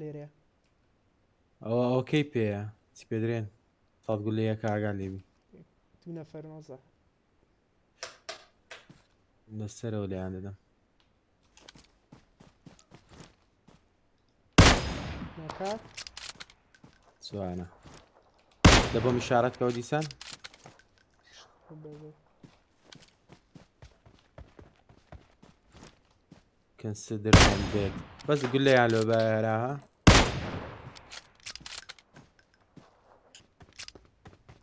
لێرەیە ئەوە کەی پێەیە چی پێدرێن سەڵ گول لە یەک ئاگال لێبی دوو نەفەر نۆزە لەسەرەوە لەیان دەدەم نۆکات سوانە لە بۆ میشارەت کەەوە دیسان consider them dead بس قول لي على بارها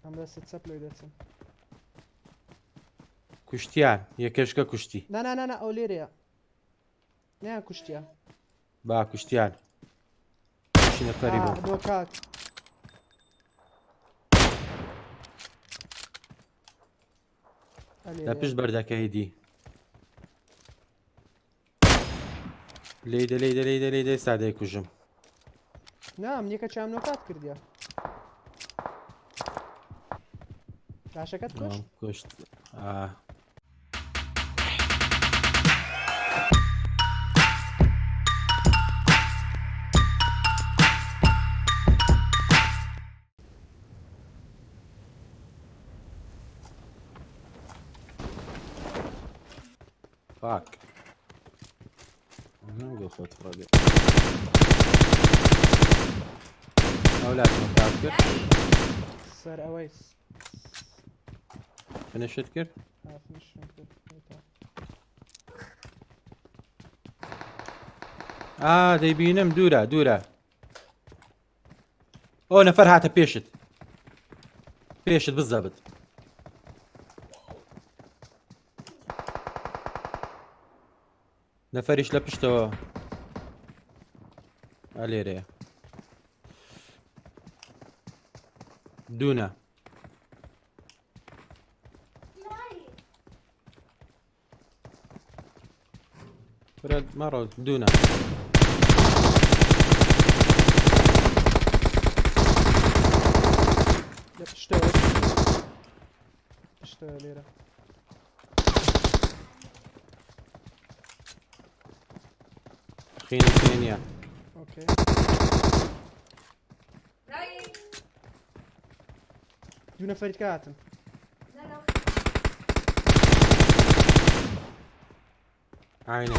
ئەم دەستت چەپ لێ دەچن کوشتیان یەکەشکە کوشتی نانانە ئەو لێرەیە نیان کوشتیە با کوشتیان نەفەری بۆ بۆ کات لە پشت بەردەکەی دی لێدە لێدە لێدە لێدە سادەی کوژم نام نیکە چام نۆکات کردیە لاشەکەت کوشت کوشت فاك نقول خد فرادي أولاد مكافر سەر ئەوەی فنشت كر دەیبینم دوورە دوورە ئەو نەفەر هاتە پێشت بزەبت نەفەریش لە پشتەوە لێرەیە دوونە مەڕۆ دوونە لە پشتەوە پشتەوە لێرە خینە اوكي دوو نەفەریت کە هاتن عینە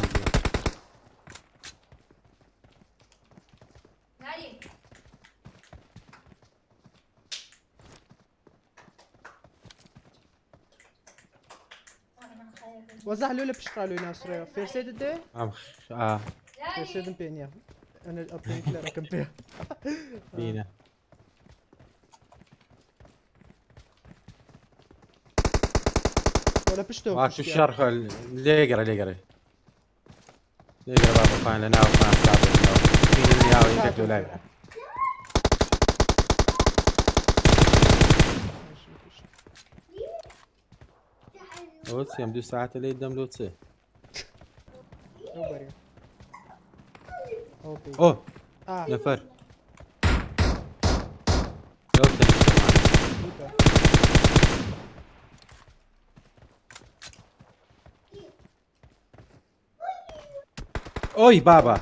وەزەح لێ لە پشتقالۆی ناسڕەوە فێرسێدت دێ فێرسێدم پێ نییە ئەنە ئەپێنی لەرەکەم پێ بینە لە پشتەوە واکو شەرخ لێگەڕە لێگەڕێ لێگەڕە با بەخوایان لە ناو نیاوی یەکێک لای ئەوە چێم 2 ساعتە لێ دەم لۆ چێ ئۆ نەفەر ئۆی بابا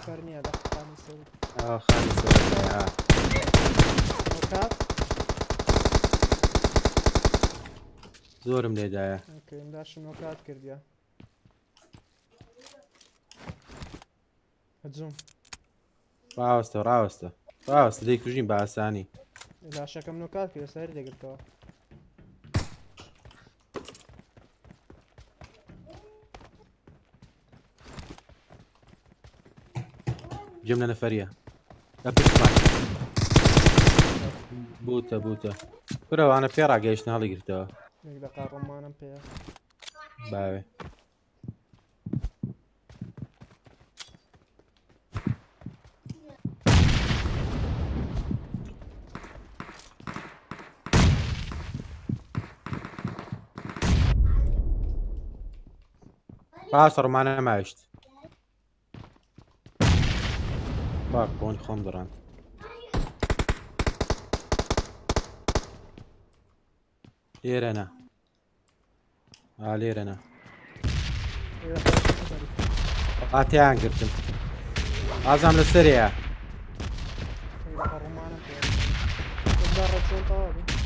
خانی زۆرم لێدایە داشم نۆکات کردیە هەجوم ڕاوەستە دەی کوژین بە ئاسانی لاشەکەم نۆکات کرد سەر دەگرتەوە جم لە نەفەریە لە پشتمان بوتە برەوانە پێ ڕاگەیشتن هەڵی گرتەوە دقا ڕۆمانم پێ باوێ ڕاستە ڕۆمانە نەماویشت باک بۆنی خۆم دەڕاند لێرەنە لێرەنە ئاتیان گرتم ئازام لەسەرەیە الرومانة تقدر تشون طوابي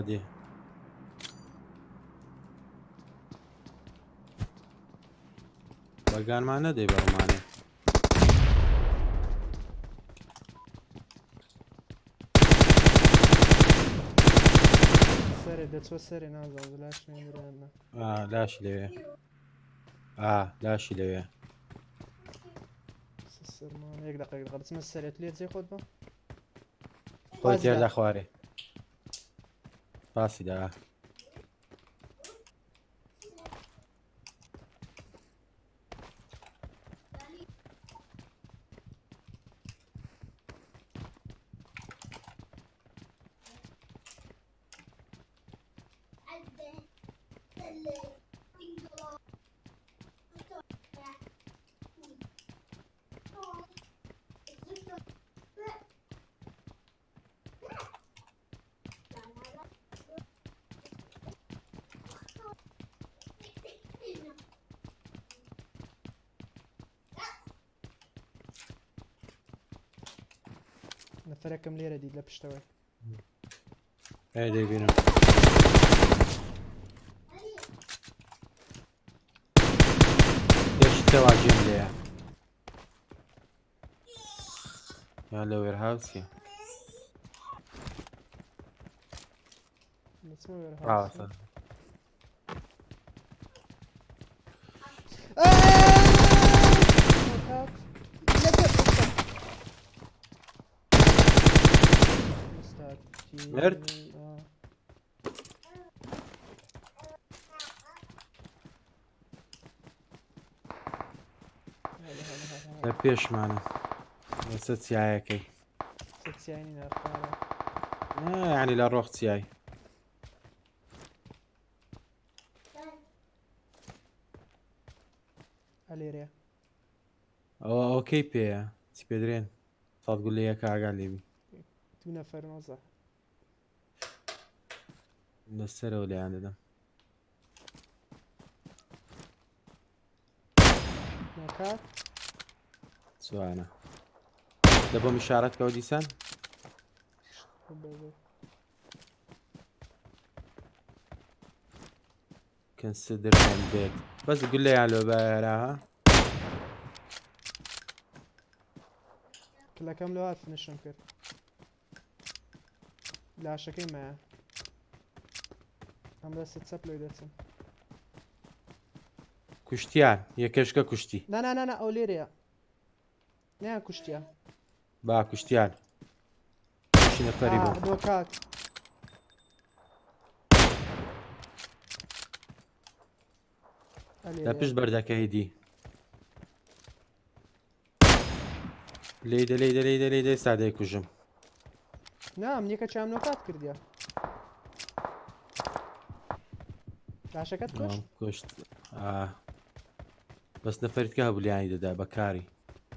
عادي بەگان مان نەدەی بەڕمانێ سەرێ دەچوە سەرێ نازانم لاش نێنرێنە لاشی لەوێ لاشی لەوێ سەرمان یەک دقیق بچمە سەرێت لێ جێ خۆت بە خۆی تێدا خوارێ پاسی دا نەفەرەکەم لێرە دیت لە پشتەوە دەیبینم دەشتەوە جێم لێیە یا لە وێرهاوسیە بچمە وێرهاوس مرد لە پێشمانە لەسەر چیایەکەی سەکسیانی نارخوارە یعنی لە ڕۆخ چیای ئەلێرەیە ئەوە ئەوکەی پێیە چی پێدرێن سەد گول لە یەکە ئاگال لێبی دوو نەفەر مەزە لەسەرەوە لەیان دەدەم ناکات سوانە لە بۆ میشارەتکەوە دیسان consider them dead بەس گول لەیان لۆ بەراها کلەکەم لەوە فنشم کرد لاشەکەی مایە ئەم دەستت چەپ لێ دەچم کوشتیان یەکەشکە کوشتی نانانە ئەو لێرەیە نیان کوشتیە با کوشتیان شی نەفەری بوو بۆ کات لە پشت بەردەکەی دی لێدە لێدە لێدە لێدە سادەی کوژم نام نیکە چام نۆکات کردیە لاشەکەت کوشت کوشت بەس نەفەریتکە هەبولیانی دەدا بەکاری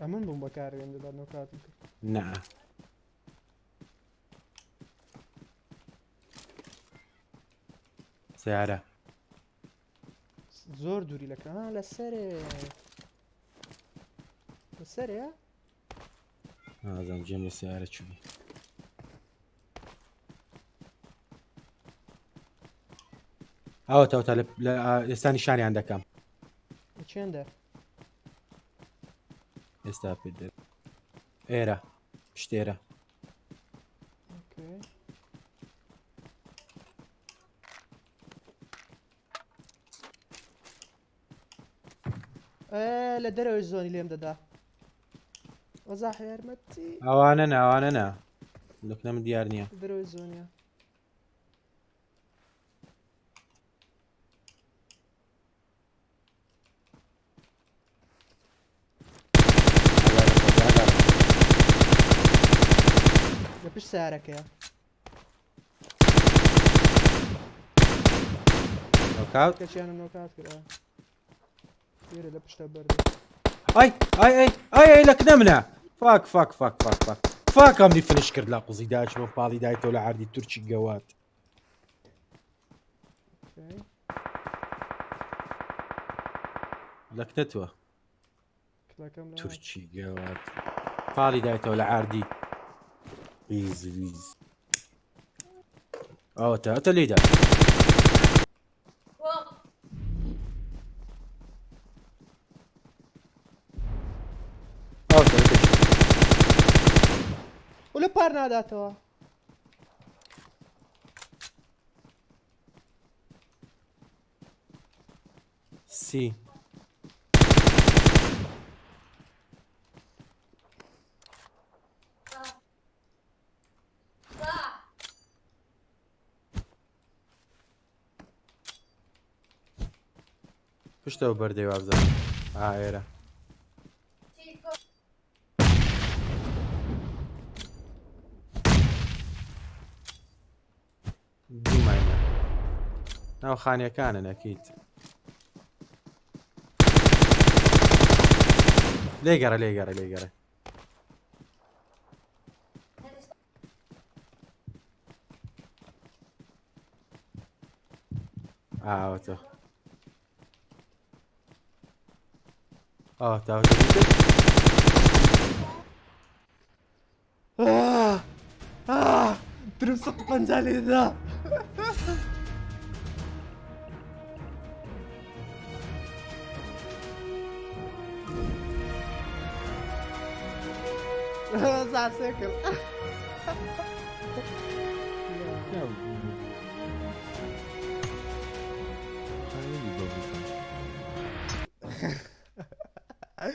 ئەمن بووم بەکارێن دەدا نۆکاتم کرد نە سیارە زۆر دووری لەکە لەسەرێ لەسەرێ نازانم جێم لە سیارە چووی ئەوە تەوتە لە ئێستا نیشانیان دەکەم چێندە ئێستا پێ ئێرە پشتێرە لە دەرەوەی زۆنی لێم دەدا وەزاح یارمەتی ئەوانە ناوانە نا لەکنە من دیار نییە دەرەوەی زۆنیە لە پشت سیارەکەیە كاوت کەچیانم نۆکات کرا لێرە لە پشتە بەردە ئای لە کنە منە فاک ئەمنی فنش کرد لە قوزی داچمە پاڵی دایتەوە لە عردی تورکی گەوات لە کنەتوە تورکی گەوات پاڵی دایتەوە لە عردی ویز ئەوتە لێدا و لە پار ناداتەوە سی پشتەوە بەردەی وابزانم ئێرە دوومایە ناو خانیەکانە نەکەیت لێگەڕە ئاوەتە تاوەتە درم سەق پەنجا لێدا زاسێ کرد